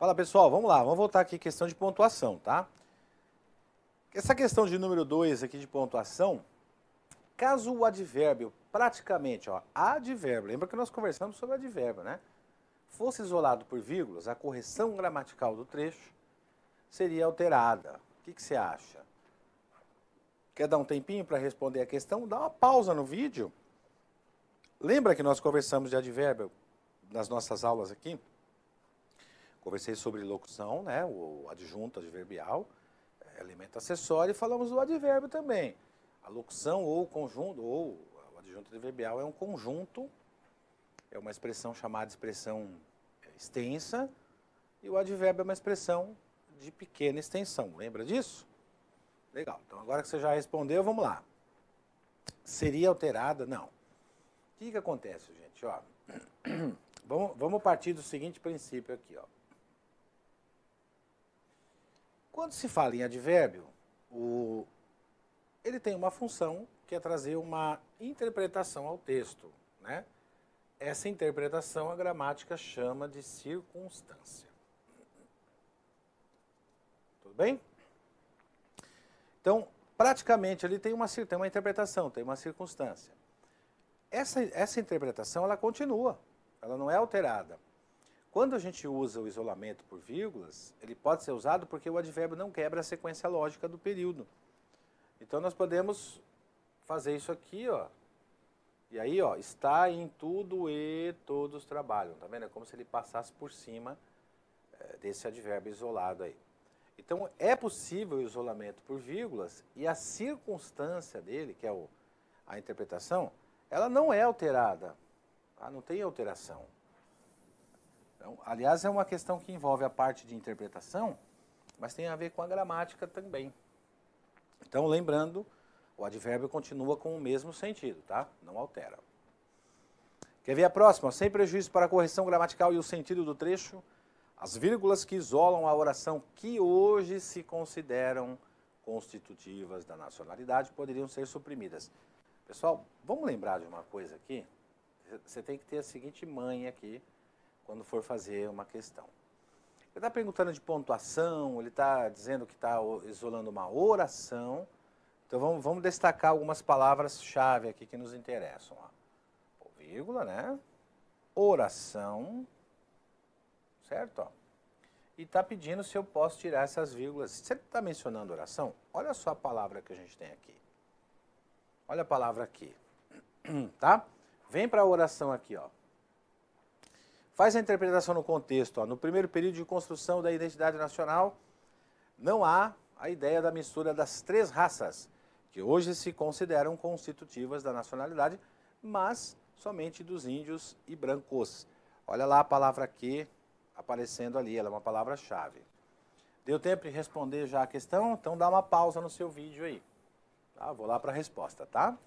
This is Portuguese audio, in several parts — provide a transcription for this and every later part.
Fala pessoal, vamos lá, vamos voltar aqui à questão de pontuação, tá? Essa questão de número 2 aqui de pontuação, caso o advérbio praticamente, ó, advérbio, lembra que nós conversamos sobre advérbio, né? Fosse isolado por vírgulas, a correção gramatical do trecho seria alterada. O que você acha? Quer dar um tempinho para responder a questão? Dá uma pausa no vídeo. Lembra que nós conversamos de advérbio nas nossas aulas aqui? Conversei sobre locução, né, o adjunto adverbial, elemento acessório, e falamos do advérbio também. A locução ou o conjunto, ou o adjunto adverbial é um conjunto, é uma expressão chamada de expressão extensa, e o advérbio é uma expressão de pequena extensão. Lembra disso? Legal. Então, agora que você já respondeu, vamos lá. Seria alterada? Não. O que acontece, gente? Ó, vamos partir do seguinte princípio aqui, ó. Quando se fala em advérbio, ele tem uma função que é trazer uma interpretação ao texto, né? Essa interpretação a gramática chama de circunstância. Tudo bem? Então, praticamente ele tem uma interpretação, tem uma circunstância. Essa interpretação ela continua, ela não é alterada. Quando a gente usa o isolamento por vírgulas, ele pode ser usado porque o advérbio não quebra a sequência lógica do período. Então nós podemos fazer isso aqui, ó. E aí, ó, está em tudo e todos trabalham, tá vendo? É como se ele passasse por cima desse advérbio isolado aí. Então é possível o isolamento por vírgulas e a circunstância dele, que é a interpretação, ela não é alterada, tá? Não tem alteração. Então, aliás, é uma questão que envolve a parte de interpretação, mas tem a ver com a gramática também. Então, lembrando, o advérbio continua com o mesmo sentido, tá? Não altera. Quer ver a próxima? Sem prejuízo para a correção gramatical e o sentido do trecho, as vírgulas que isolam a oração que hoje se consideram constitutivas da nacionalidade poderiam ser suprimidas. Pessoal, vamos lembrar de uma coisa aqui? Você tem que ter a seguinte manha aqui, quando for fazer uma questão. Ele está perguntando de pontuação, ele está dizendo que está isolando uma oração. Então vamos destacar algumas palavras-chave aqui que nos interessam. Ó. Vírgula, né? Oração, certo? Ó. E está pedindo se eu posso tirar essas vírgulas. Se ele está mencionando oração, olha só a palavra que a gente tem aqui. Olha a palavra aqui. Tá? Vem para a oração aqui, ó. Faz a interpretação no contexto. Ó. No primeiro período de construção da identidade nacional, não há a ideia da mistura das três raças, que hoje se consideram constitutivas da nacionalidade, mas somente dos índios e brancos. Olha lá a palavra aqui aparecendo ali, ela é uma palavra-chave. Deu tempo de responder já a questão? Então dá uma pausa no seu vídeo aí. Tá? Vou lá para a resposta, tá?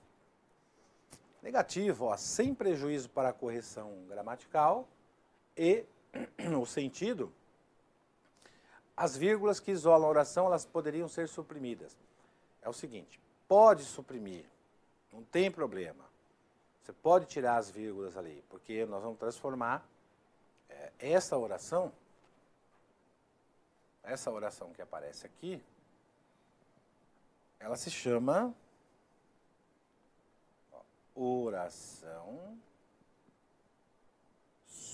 Negativo, ó, sem prejuízo para a correção gramatical, e o sentido, as vírgulas que isolam a oração, elas poderiam ser suprimidas. É o seguinte, pode suprimir, não tem problema. Você pode tirar as vírgulas ali, porque nós vamos transformar essa oração que aparece aqui, ela se chama oração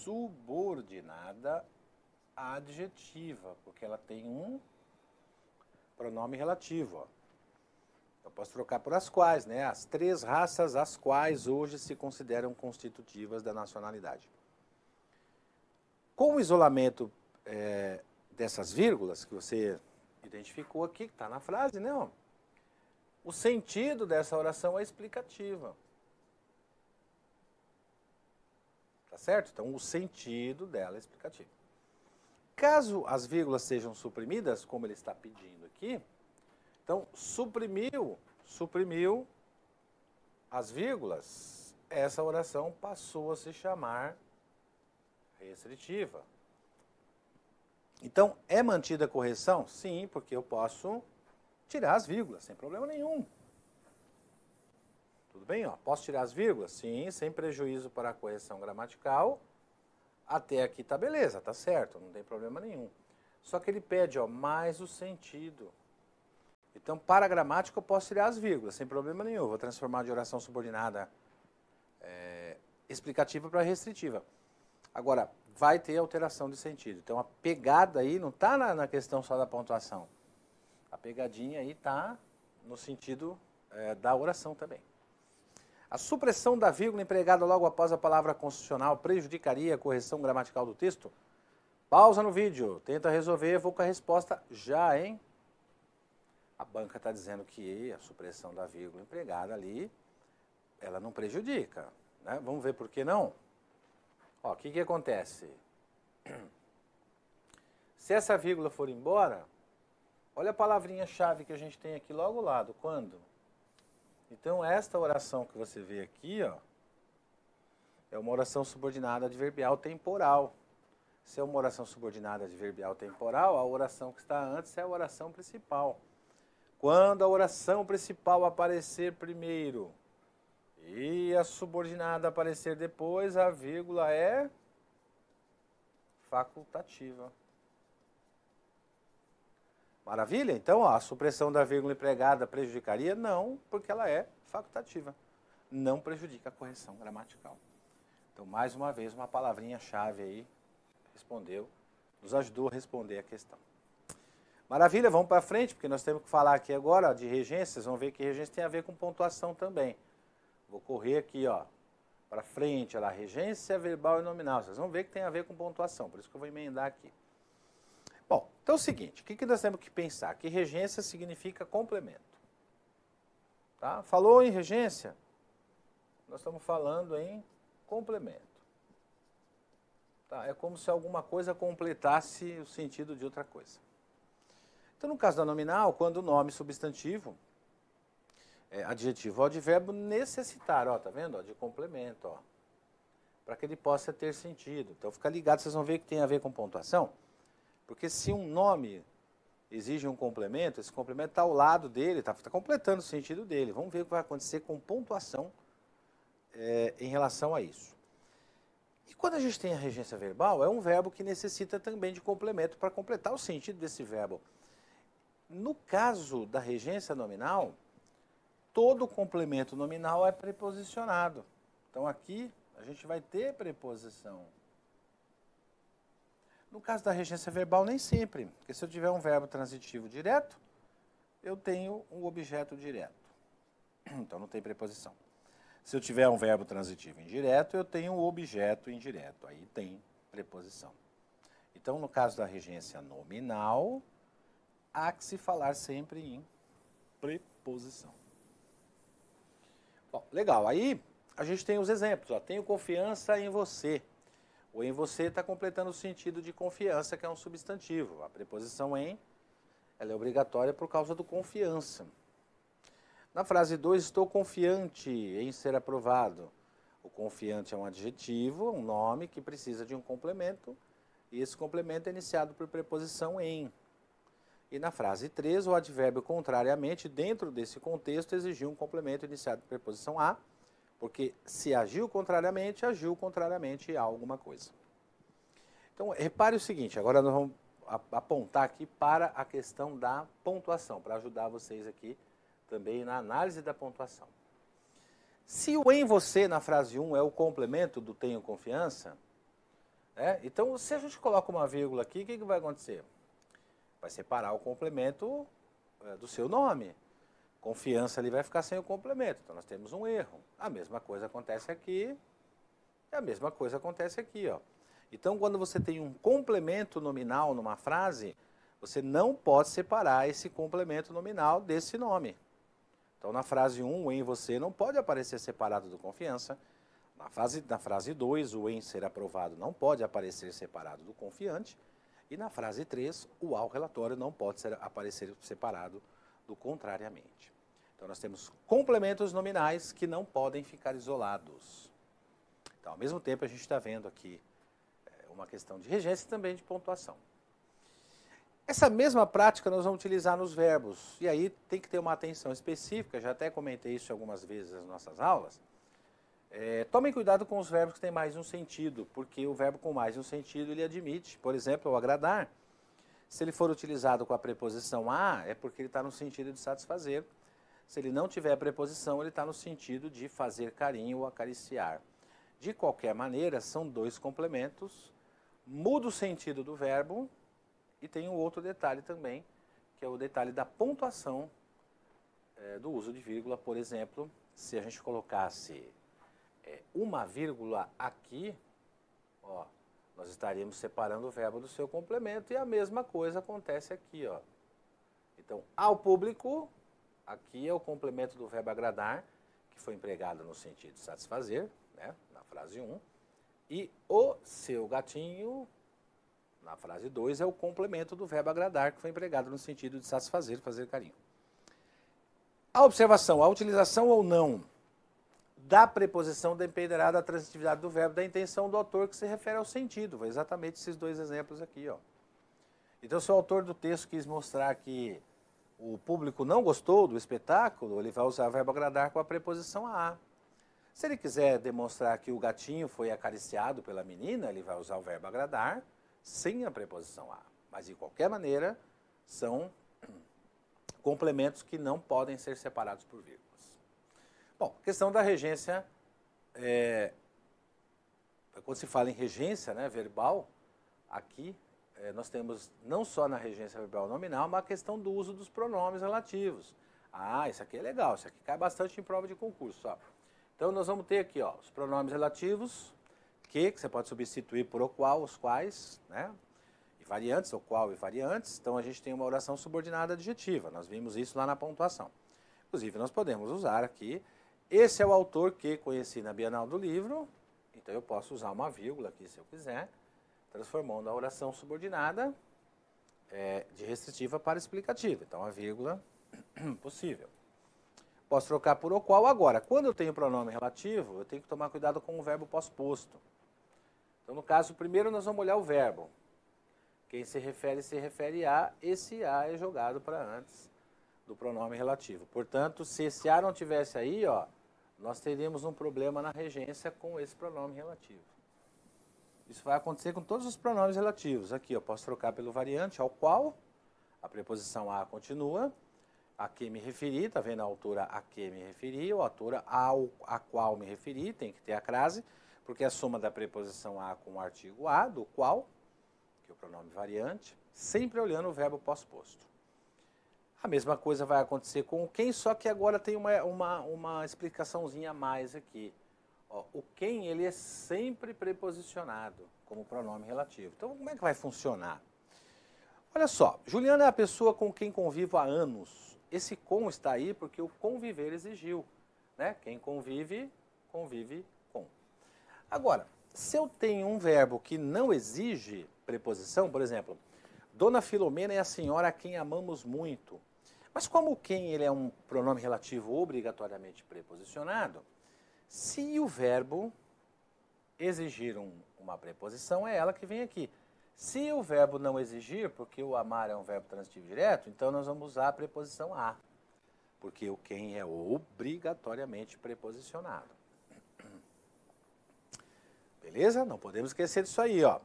subordinada adjetiva, porque ela tem um pronome relativo. Ó. Eu posso trocar por as quais, né? As três raças as quais hoje se consideram constitutivas da nacionalidade. Com o isolamento dessas vírgulas que você identificou aqui, que está na frase, né? Ó, o sentido dessa oração é explicativa. Tá certo? Então, o sentido dela é explicativo. Caso as vírgulas sejam suprimidas, como ele está pedindo aqui, então, suprimiu as vírgulas, essa oração passou a se chamar restritiva. Então, é mantida a correção? Sim, porque eu posso tirar as vírgulas, sem problema nenhum. Tudo bem? Ó, posso tirar as vírgulas? Sim, sem prejuízo para a correção gramatical Até aqui tá beleza, tá certo, não tem problema nenhum. Só que ele pede, ó, mais o sentido. Então, para a gramática, eu posso tirar as vírgulas, sem problema nenhum. Vou transformar de oração subordinada explicativa para restritiva. Agora, vai ter alteração de sentido. Então, a pegada aí não está na questão só da pontuação. A pegadinha aí está no sentido da oração também. A supressão da vírgula empregada logo após a palavra constitucional prejudicaria a correção gramatical do texto? Pausa no vídeo, tenta resolver, vou com a resposta já, hein? A banca está dizendo que a supressão da vírgula empregada ali, ela não prejudica, né? Vamos ver por que não? Ó, o que acontece? Se essa vírgula for embora, olha a palavrinha-chave que a gente tem aqui logo ao lado, quando? Então, esta oração que você vê aqui, ó, é uma oração subordinada adverbial temporal. Se é uma oração subordinada adverbial temporal, a oração que está antes é a oração principal. Quando a oração principal aparecer primeiro e a subordinada aparecer depois, a vírgula é facultativa. Maravilha? Então, ó, a supressão da vírgula empregada prejudicaria? Não, porque ela é facultativa. Não prejudica a correção gramatical. Então, mais uma vez, uma palavrinha-chave aí respondeu, nos ajudou a responder a questão. Maravilha, vamos para frente, porque nós temos que falar aqui agora ó, de regência. Vocês vão ver que regência tem a ver com pontuação também. Vou correr aqui, ó, para frente, olha lá, regência verbal e nominal. Vocês vão ver que tem a ver com pontuação, por isso que eu vou emendar aqui. Bom, então é o seguinte, o que nós temos que pensar? Que regência significa complemento. Tá? Falou em regência, nós estamos falando em complemento. Tá? É como se alguma coisa completasse o sentido de outra coisa. Então, no caso da nominal, quando o nome substantivo, adjetivo ou advérbio necessitar, ó, tá vendo? Ó, de complemento, ó, para que ele possa ter sentido. Então, fica ligado, vocês vão ver que tem a ver com pontuação. Porque se um nome exige um complemento, esse complemento está ao lado dele, está completando o sentido dele. Vamos ver o que vai acontecer com pontuação em relação a isso. E quando a gente tem a regência verbal, é um verbo que necessita também de complemento para completar o sentido desse verbo. No caso da regência nominal, todo complemento nominal é preposicionado. Então aqui a gente vai ter preposição. No caso da regência verbal, nem sempre, porque se eu tiver um verbo transitivo direto, eu tenho um objeto direto. Então não tem preposição. Se eu tiver um verbo transitivo indireto, eu tenho um objeto indireto. Aí tem preposição. Então, no caso da regência nominal, há que se falar sempre em preposição. Bom, legal. Aí a gente tem os exemplos. Ó. Tenho confiança em você. O em você está completando o sentido de confiança, que é um substantivo. A preposição em, ela é obrigatória por causa do confiança. Na frase 2, estou confiante em ser aprovado. O confiante é um adjetivo, um nome que precisa de um complemento, e esse complemento é iniciado por preposição em. E na frase 3, o advérbio contrariamente, dentro desse contexto, exigiu um complemento iniciado por preposição a, porque se agiu contrariamente a alguma coisa. Então, repare o seguinte, agora nós vamos apontar aqui para a questão da pontuação, para ajudar vocês aqui também na análise da pontuação. Se o em você na frase 1 é o complemento do tenho confiança, então se a gente coloca uma vírgula aqui, o que vai acontecer? Vai separar o complemento do seu nome. Confiança ali vai ficar sem o complemento, então nós temos um erro. A mesma coisa acontece aqui, e a mesma coisa acontece aqui. Ó. Então, quando você tem um complemento nominal numa frase, você não pode separar esse complemento nominal desse nome. Então, na frase 1, o em você não pode aparecer separado do confiança. Na frase 2, o em ser aprovado não pode aparecer separado do confiante. E na frase 3, o ao relatório não pode aparecer separado do contrariamente. Então, nós temos complementos nominais que não podem ficar isolados. Então, ao mesmo tempo, a gente está vendo aqui uma questão de regência e também de pontuação. Essa mesma prática nós vamos utilizar nos verbos, e aí tem que ter uma atenção específica, já até comentei isso algumas vezes nas nossas aulas. Tomem cuidado com os verbos que têm mais de um sentido, porque o verbo com mais de um sentido ele admite, por exemplo, o agradar. Se ele for utilizado com a preposição a, é porque ele está no sentido de satisfazer. Se ele não tiver a preposição, ele está no sentido de fazer carinho ou acariciar. De qualquer maneira, são dois complementos, muda o sentido do verbo e tem um outro detalhe também, que é o detalhe da pontuação do uso de vírgula. Por exemplo, se a gente colocasse uma vírgula aqui, ó, nós estaríamos separando o verbo do seu complemento e a mesma coisa acontece aqui, ó. Então, ao público, aqui é o complemento do verbo agradar, que foi empregado no sentido de satisfazer, né, na frase 1, e o seu gatinho, na frase 2, é o complemento do verbo agradar, que foi empregado no sentido de satisfazer, fazer carinho. A observação, a utilização ou não da preposição dependerá da transitividade do verbo, da intenção do autor, que se refere ao sentido. Foi exatamente esses dois exemplos aqui, ó. Então, se o autor do texto quis mostrar que o público não gostou do espetáculo, ele vai usar o verbo agradar com a preposição a. Se ele quiser demonstrar que o gatinho foi acariciado pela menina, ele vai usar o verbo agradar sem a preposição a. Mas, de qualquer maneira, são complementos que não podem ser separados por vírgulas. Bom, questão da regência, quando se fala em regência, né, verbal, aqui nós temos não só na regência verbal nominal, mas a questão do uso dos pronomes relativos. Ah, isso aqui é legal, isso aqui cai bastante em prova de concurso. Ó. Então, nós vamos ter aqui ó, os pronomes relativos, que você pode substituir por o qual, os quais, né? E variantes, o qual e variantes. Então, a gente tem uma oração subordinada adjetiva. Nós vimos isso lá na pontuação. Inclusive, nós podemos usar aqui, esse é o autor que conheci na Bienal do Livro, então eu posso usar uma vírgula aqui se eu quiser, transformando a oração subordinada de restritiva para explicativa. Então, a vírgula possível. Posso trocar por o qual agora. Quando eu tenho pronome relativo, eu tenho que tomar cuidado com o verbo pós-posto. Então, no caso, primeiro nós vamos olhar o verbo. Quem se refere a, esse a é jogado para antes do pronome relativo. Portanto, se esse a não tivesse aí, ó, nós teríamos um problema na regência com esse pronome relativo. Isso vai acontecer com todos os pronomes relativos. Aqui eu posso trocar pelo variante ao qual, a preposição a continua, a que me referi, está vendo a altura a que me referi, ou a altura a qual me referi, tem que ter a crase, porque é a soma da preposição a com o artigo a, do qual, que é o pronome variante, sempre olhando o verbo pós-posto. A mesma coisa vai acontecer com o quem, só que agora tem uma explicaçãozinha a mais aqui. Ó, o quem, ele é sempre preposicionado como pronome relativo. Então, como é que vai funcionar? Olha só, Juliana é a pessoa com quem convivo há anos. Esse com está aí porque o conviver exigiu. Né? Quem convive, convive com. Agora, se eu tenho um verbo que não exige preposição, por exemplo, Dona Filomena é a senhora a quem amamos muito. Mas como quem ele é um pronome relativo obrigatoriamente preposicionado, se o verbo exigir uma preposição, é ela que vem aqui. Se o verbo não exigir, porque o amar é um verbo transitivo direto, então nós vamos usar a preposição a, porque o quem é obrigatoriamente preposicionado. Beleza? Não podemos esquecer disso aí, ó.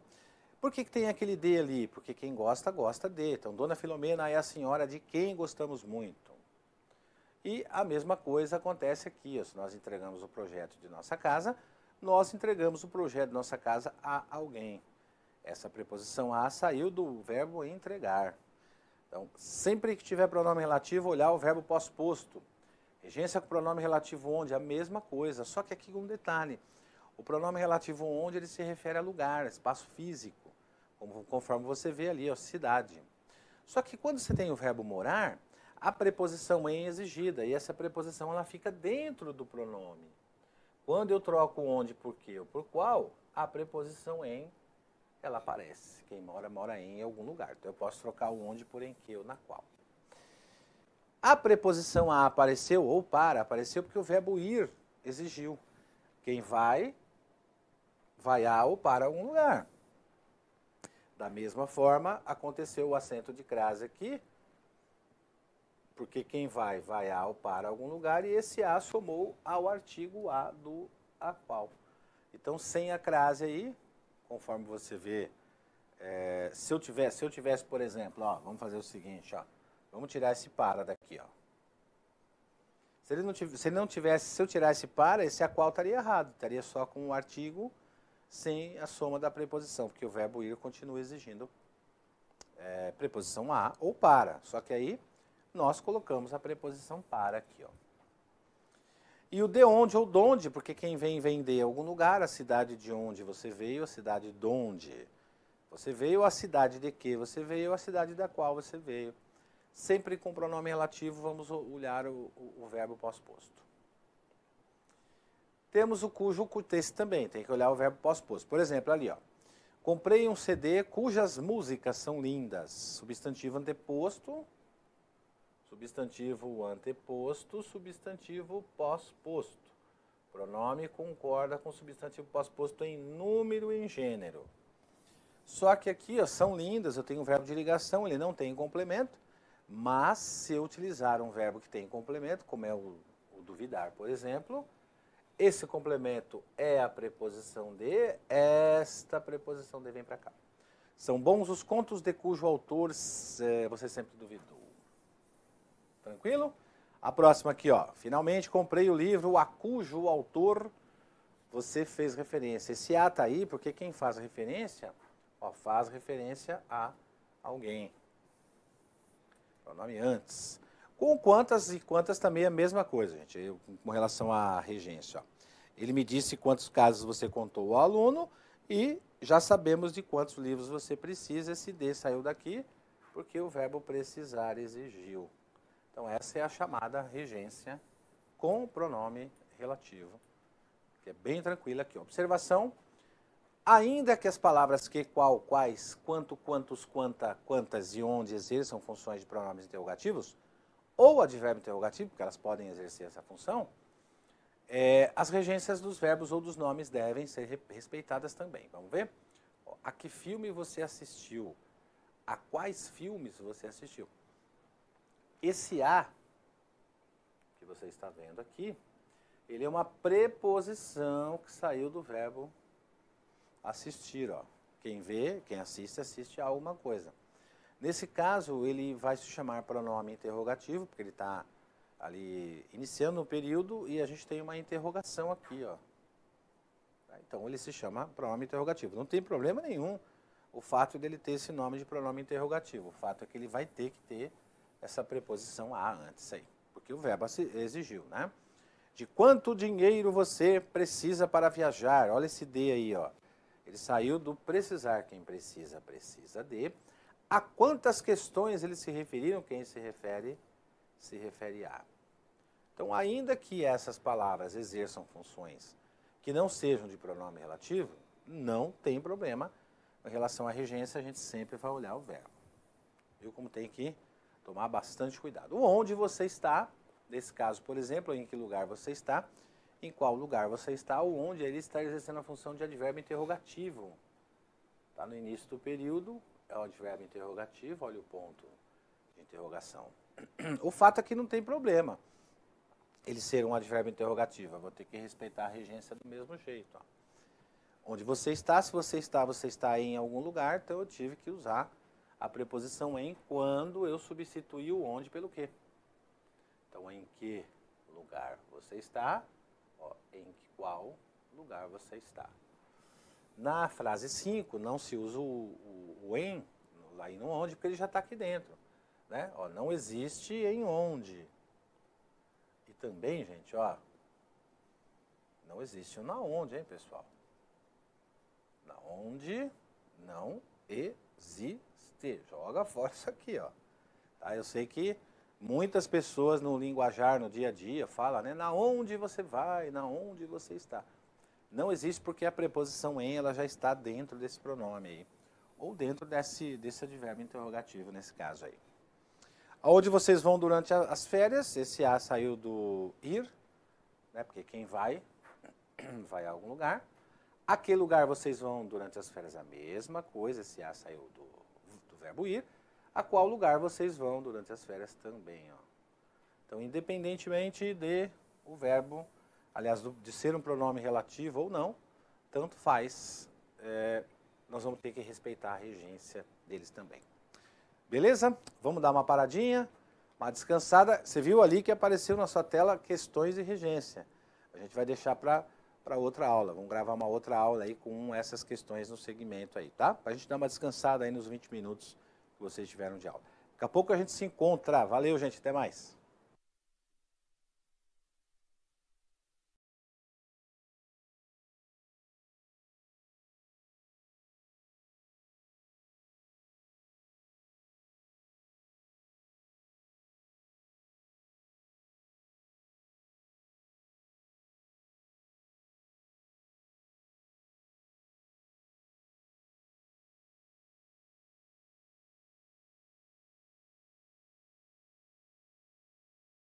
Por que tem aquele de ali? Porque quem gosta, gosta de. Então, Dona Filomena é a senhora de quem gostamos muito. E a mesma coisa acontece aqui. Ó, se nós entregamos o projeto de nossa casa, nós entregamos o projeto de nossa casa a alguém. Essa preposição a saiu do verbo entregar. Então, sempre que tiver pronome relativo, olhar o verbo pós-posto. Regência com pronome relativo onde? A mesma coisa, só que aqui um detalhe. O pronome relativo onde ele se refere a lugar, espaço físico, conforme você vê ali, ó, cidade. Só que quando você tem o verbo morar, a preposição em é exigida, e essa preposição ela fica dentro do pronome. Quando eu troco onde por que ou por qual, a preposição em, ela aparece. Quem mora, mora em algum lugar. Então eu posso trocar o onde por em que ou na qual. A preposição a apareceu, ou para, apareceu porque o verbo ir exigiu. Quem vai a ou para algum lugar. Da mesma forma, aconteceu o acento de crase aqui, porque quem vai a ou para algum lugar, e esse a somou ao artigo a do a qual. Então, sem a crase aí, conforme você vê, se eu tivesse, por exemplo, ó, vamos fazer o seguinte, ó, vamos tirar esse para daqui, ó. Se eu tirar esse para, esse a qual estaria errado, estaria só com o artigo sem a soma da preposição, porque o verbo ir continua exigindo preposição a ou para, só que aí nós colocamos a preposição para aqui, ó. E o de onde ou donde, porque quem vem de algum lugar, a cidade de onde você veio, a cidade de onde você veio, a cidade de que você veio, a cidade da qual você veio. Sempre com pronome relativo, vamos olhar o verbo pós-posto. Temos o cujo, esse também, tem que olhar o verbo pós-posto. Por exemplo, ali, ó. Comprei um CD cujas músicas são lindas. Substantivo anteposto, substantivo pós-posto. Pronome concorda com substantivo pós-posto em número e em gênero. Só que aqui, ó, são lindas, eu tenho um verbo de ligação, ele não tem complemento. Mas, se eu utilizar um verbo que tem complemento, como é o duvidar, por exemplo, esse complemento é a preposição de, esta preposição de vem para cá. São bons os contos de cujo autor você sempre duvidou. Tranquilo? A próxima aqui, ó. Finalmente comprei o livro a cujo autor você fez referência. Esse a tá aí porque quem faz referência, ó, faz referência a alguém. Pronome antes. Com quantas e quantas também é a mesma coisa, gente, com relação à regência. Ó. Ele me disse quantos casos você contou ao aluno e já sabemos de quantos livros você precisa. Esse de saiu daqui porque o verbo precisar exigiu. Então, essa é a chamada regência com pronome relativo, que é bem tranquila aqui. Observação. Ainda que as palavras que, qual, quais, quanto, quantos, quanta, quantas e onde exerçam funções de pronomes interrogativos, ou advérbio interrogativo, porque elas podem exercer essa função, as regências dos verbos ou dos nomes devem ser respeitadas também. Vamos ver? A que filme você assistiu? A quais filmes você assistiu? Esse a, que você está vendo aqui, ele é uma preposição que saiu do verbo assistir, ó. Quem vê, quem assiste, assiste a alguma coisa. Nesse caso, ele vai se chamar pronome interrogativo, porque ele está ali iniciando o período e a gente tem uma interrogação aqui, ó. Então, ele se chama pronome interrogativo. Não tem problema nenhum o fato dele ter esse nome de pronome interrogativo. O fato é que ele vai ter que ter essa preposição a antes aí, porque o verbo exigiu, né? De quanto dinheiro você precisa para viajar? Olha esse de aí, ó. Ele saiu do precisar, quem precisa, precisa de. A quantas questões eles se referiram? Quem se refere a. Então, ainda que essas palavras exerçam funções que não sejam de pronome relativo, não tem problema. Em relação à regência, a gente sempre vai olhar o verbo. Viu como tem que tomar bastante cuidado. Onde você está, nesse caso, por exemplo, em que lugar você está, em qual lugar você está, ou onde ele está exercendo a função de advérbio interrogativo. Está no início do período, é o advérbio interrogativo, olha o ponto de interrogação. O fato é que não tem problema ele ser um advérbio interrogativo, eu vou ter que respeitar a regência do mesmo jeito. Ó. Onde você está, se você está em algum lugar, então eu tive que usar a preposição em quando eu substituí o onde pelo que. Então, em que lugar você está? Ó, em qual lugar você está. Na frase 5, não se usa o em, lá e no onde, porque ele já está aqui dentro. Né? Ó, não existe em onde. E também, gente, ó, não existe o na onde, hein, pessoal? Na onde não existe. Joga fora isso aqui, ó. Tá? Eu sei que muitas pessoas no linguajar, no dia a dia, falam, né? Na onde você vai, na onde você está. Não existe porque a preposição em, ela já está dentro desse pronome aí. Ou dentro desse advérbio interrogativo, nesse caso aí. Aonde vocês vão durante as férias, esse a saiu do ir, né? Porque quem vai a algum lugar. A que lugar vocês vão durante as férias? A mesma coisa, esse a saiu do verbo ir. A qual lugar vocês vão durante as férias também, ó. Então, independentemente de o verbo aliás, de ser um pronome relativo ou não, tanto faz, nós vamos ter que respeitar a regência deles também. Beleza? Vamos dar uma paradinha, uma descansada. Você viu ali que apareceu na sua tela questões de regência. A gente vai deixar para outra aula. Vamos gravar uma outra aula aí com essas questões no segmento aí, tá? Para a gente dar uma descansada aí nos 20 minutos que vocês tiveram de aula. Daqui a pouco a gente se encontra. Valeu, gente. Até mais.